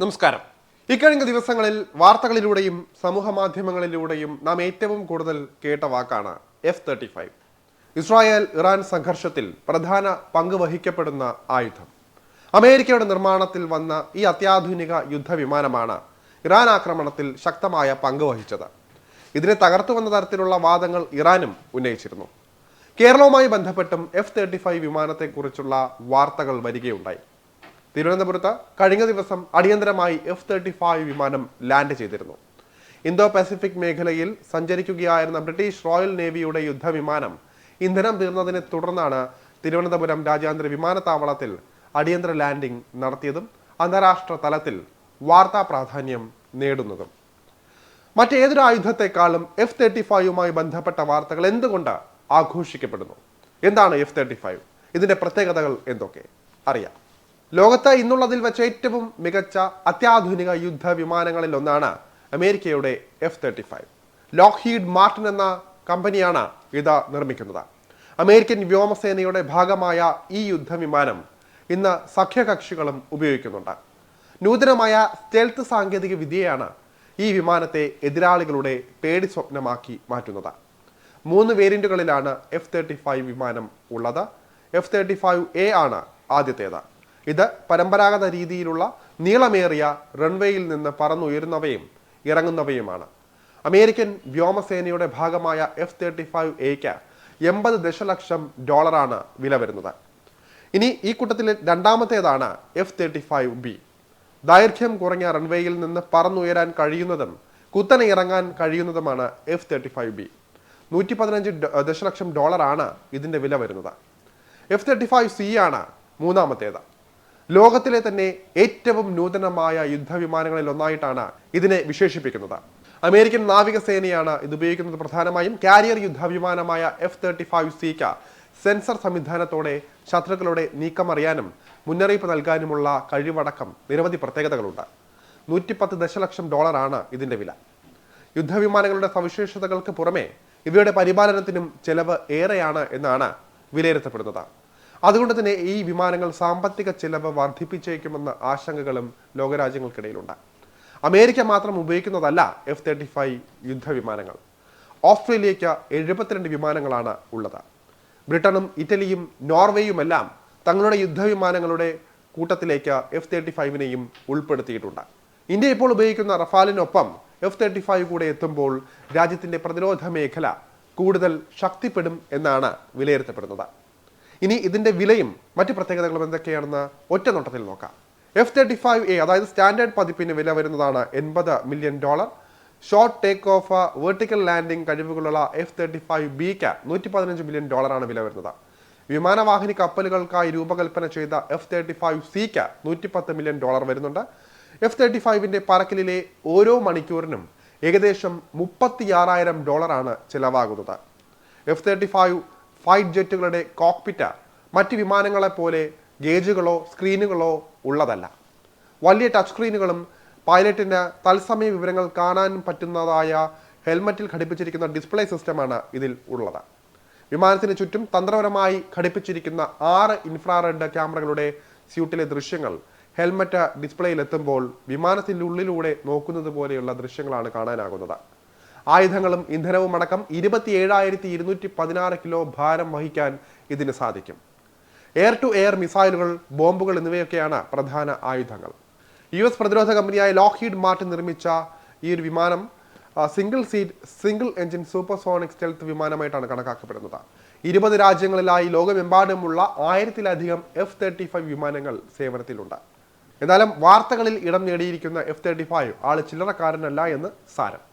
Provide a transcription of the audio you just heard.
നമസ്കാരം. ഇക്കഴിഞ്ഞ ദിവസങ്ങളിൽ വാർത്തകളിലൂടെയും സമൂഹ മാധ്യമങ്ങളിലൂടെയും നാം ഏറ്റവും കൂടുതൽ കേട്ട വാക്കാണ് F-35. ഇസ്രായേൽ ഇറാൻ സംഘർഷത്തിൽ പ്രധാന പങ്ക് വഹിക്കപ്പെടുന്ന ആയുധം. അമേരിക്കയുടെ നിർമ്മാണത്തിൽ വന്ന ഈ അത്യാധുനിക യുദ്ധവിമാനമാണ് ഇറാൻ ആക്രമണത്തിൽ ശക്തമായ പങ്ക് വഹിച്ചത്. ഇതിനെ തകർത്തുവന്ന തരത്തിലുള്ള വാദങ്ങൾ ഇറാനും ഉന്നയിച്ചിരുന്നു. കേരളവുമായി ബന്ധപ്പെട്ടും F-35 വിമാനത്തെക്കുറിച്ചുള്ള വാർത്തകൾ വരികയുണ്ടായി. തിരുവനന്തപുരത്ത് കഴിഞ്ഞ ദിവസം അടിയന്തരമായി F-35 വിമാനം ലാൻഡ് ചെയ്തിരുന്നു. ഇന്തോ പസഫിക് മേഖലയിൽ സഞ്ചരിക്കുകയായിരുന്ന ബ്രിട്ടീഷ് റോയൽ നേവിയുടെ യുദ്ധവിമാനം ഇന്ധനം തീർന്നതിനെ തുടർന്നാണ് തിരുവനന്തപുരം രാജ്യാന്തര വിമാനത്താവളത്തിൽ അടിയന്തര ലാൻഡിംഗ് നടത്തിയതും അന്താരാഷ്ട്ര തലത്തിൽ വാർത്താ പ്രാധാന്യം നേടുന്നതും. മറ്റേതൊരു ആയുധത്തെക്കാളും F-35യുമായി ബന്ധപ്പെട്ട വാർത്തകൾ എന്തുകൊണ്ട് ആഘോഷിക്കപ്പെടുന്നു? എന്താണ് F-35? ഇതിന്റെ പ്രത്യേകതകൾ എന്തൊക്കെ അറിയാം. ലോകത്ത് ഇന്നുള്ളതിൽ വെച്ച് ഏറ്റവും മികച്ച അത്യാധുനിക യുദ്ധവിമാനങ്ങളിൽ ഒന്നാണ് അമേരിക്കയുടെ F-35. ലോക്ഹീഡ് മാർട്ടിൻ എന്ന കമ്പനിയാണ് ഇത് നിർമ്മിക്കുന്നത്. അമേരിക്കൻ വ്യോമസേനയുടെ ഭാഗമായ ഈ യുദ്ധവിമാനം ഇന്ന് സഖ്യകക്ഷികളും ഉപയോഗിക്കുന്നുണ്ട്. നൂതനമായ സ്റ്റെൽത്ത് സാങ്കേതിക വിദ്യയാണ് ഈ വിമാനത്തെ എതിരാളികളുടെ പേടി സ്വപ്നമാക്കി മാറ്റുന്നത്. 3 വേരിയന്റുകളിലാണ് F-35 വിമാനം ഉള്ളത്. F-35A ആണ് ആദ്യത്തേത്. ഇത് പരമ്പരാഗത രീതിയിലുള്ള നീളമേറിയ റൺവേയിൽ നിന്ന് പറന്നുയരുന്നവയും ഇറങ്ങുന്നവയുമാണ്. അമേരിക്കൻ വ്യോമസേനയുടെ ഭാഗമായ F-35Aക്ക് $80 ദശലക്ഷം വില വരുന്നത്. ഇനി ഈ കൂട്ടത്തിൽ രണ്ടാമത്തേതാണ് F-35B. ദൈർഘ്യം കുറഞ്ഞ റൺവേയിൽ നിന്ന് പറന്നുയരാൻ കഴിയുന്നതും കുത്തനെ ഇറങ്ങാൻ കഴിയുന്നതുമാണ് F-35B. $115 ദശലക്ഷം ആണ് ഇതിന്റെ വില വരുന്നത്. F-35C ആണ് മൂന്നാമത്തേത്. ലോകത്തിലെ തന്നെ ഏറ്റവും നൂതനമായ യുദ്ധവിമാനങ്ങളിൽ ഒന്നായിട്ടാണ് ഇതിനെ വിശേഷിപ്പിക്കുന്നത്. അമേരിക്കൻ നാവികസേനയാണ് ഇത് ഉപയോഗിക്കുന്നത്. പ്രധാനമായും കാരിയർ യുദ്ധവിമാനമായ F-35Cക്ക് സെൻസർ സംവിധാനത്തോടെ ശത്രുക്കളുടെ നീക്കമറിയാനും മുന്നറിയിപ്പ് നൽകാനുമുള്ള കഴിവടക്കം നിരവധി പ്രത്യേകതകളുണ്ട്. $110 ദശലക്ഷം ആണ് ഇതിന്റെ വില. യുദ്ധവിമാനങ്ങളുടെ സവിശേഷതകൾക്ക് പുറമെ ഇവയുടെ പരിപാലനത്തിനും ചെലവ് ഏറെയാണ് എന്നാണ് വിലയിരുത്തപ്പെടുന്നത്. അതുകൊണ്ട് തന്നെ ഈ വിമാനങ്ങൾ സാമ്പത്തിക ചെലവ് വർദ്ധിപ്പിച്ചേക്കുമെന്ന ആശങ്കകളും ലോകരാജ്യങ്ങൾക്കിടയിലുണ്ട്. അമേരിക്ക മാത്രം ഉപയോഗിക്കുന്നതല്ല F-35 യുദ്ധവിമാനങ്ങൾ. ഓസ്ട്രേലിയയ്ക്ക് 72 വിമാനങ്ങളാണ് ഉള്ളത്. ബ്രിട്ടനും ഇറ്റലിയും നോർവേയുമെല്ലാം തങ്ങളുടെ യുദ്ധവിമാനങ്ങളുടെ കൂട്ടത്തിലേക്ക് F-35നെയും ഉൾപ്പെടുത്തിയിട്ടുണ്ട്. ഇന്ത്യ ഇപ്പോൾ ഉപയോഗിക്കുന്ന റഫാലിനൊപ്പം F-35 കൂടെ എത്തുമ്പോൾ രാജ്യത്തിന്റെ പ്രതിരോധ മേഖല കൂടുതൽ ശക്തിപ്പെടും എന്നാണ് വിലയിരുത്തപ്പെടുന്നത്. ഇനി ഇതിന്റെ വിലയും മറ്റു പ്രത്യേകതകളും എന്തൊക്കെയാണെന്ന് ഒറ്റ നോട്ടത്തിൽ നോക്കാം. F-35A അതായത് സ്റ്റാൻഡേർഡ് പതിപ്പിന് വില വരുന്നതാണ് $80 million. Short take off vertical landing കഴിവുകളുള്ള F-35Bക്ക് $115 മില്യൺ ആണ് വില വരുന്നത്. വിമാനവാഹിനി കപ്പലുകൾക്കായി രൂപകൽപ്പന ചെയ്ത F-35Cക്ക് $110 മില്യൺ വരുന്നുണ്ട്. F-35ന്റെ പറക്കലിലെ ഓരോ മണിക്കൂറിനും ഏകദേശം $36,000 ആണ് ചിലവാകുന്നത്. F-35 ഫൈറ്റ് ജെറ്റുകളുടെ കോക്പിറ്റ് മറ്റ് വിമാനങ്ങളെ പോലെ ഗേജുകളോ സ്ക്രീനുകളോ ഉള്ളതല്ല. വലിയ ടച്ച് സ്ക്രീനുകളും പൈലറ്റിന് തത്സമയ വിവരങ്ങൾ കാണാൻ പറ്റുന്നതായ ഹെൽമറ്റിൽ ഘടിപ്പിച്ചിരിക്കുന്ന ഡിസ്പ്ലേ സിസ്റ്റമാണ് ഇതിൽ ഉള്ളത്. വിമാനത്തിന് ചുറ്റും തന്ത്രപരമായി ഘടിപ്പിച്ചിരിക്കുന്ന 6 ഇൻഫ്രാറെഡ് ക്യാമറകളുടെ സ്യൂട്ടിലെ ദൃശ്യങ്ങൾ ഹെൽമറ്റ് ഡിസ്പ്ലേയിൽ എത്തുമ്പോൾ വിമാനത്തിൻ്റെ ഉള്ളിലൂടെ നോക്കുന്നത് പോലെയുള്ള ദൃശ്യങ്ങളാണ് കാണാനാകുന്നത്. ആയുധങ്ങളും ഇന്ധനവും അടക്കം 27,216 കിലോ ഭാരം വഹിക്കാൻ ഇതിന് സാധിക്കും. എയർ ടു എയർ മിസൈലുകൾ, ബോംബുകൾ എന്നിവയൊക്കെയാണ് പ്രധാന ആയുധങ്ങൾ. US പ്രതിരോധ കമ്പനിയായ ലോക്ഹീഡ് മാർട്ടിൻ നിർമ്മിച്ച ഈ ഒരു വിമാനം single seat single engine supersonic stealth വിമാനമായിട്ടാണ് കണക്കാക്കപ്പെടുന്നത്. 20 രാജ്യങ്ങളിലായി ലോകമെമ്പാടുമുള്ള 1000-ലധികം F-35 വിമാനങ്ങൾ സേവനത്തിലുണ്ട്. എന്നാലും വാർത്തകളിൽ ഇടം നേടിയിരിക്കുന്ന F-35 ആള് ചില്ലറക്കാരനല്ല എന്ന് സാരം.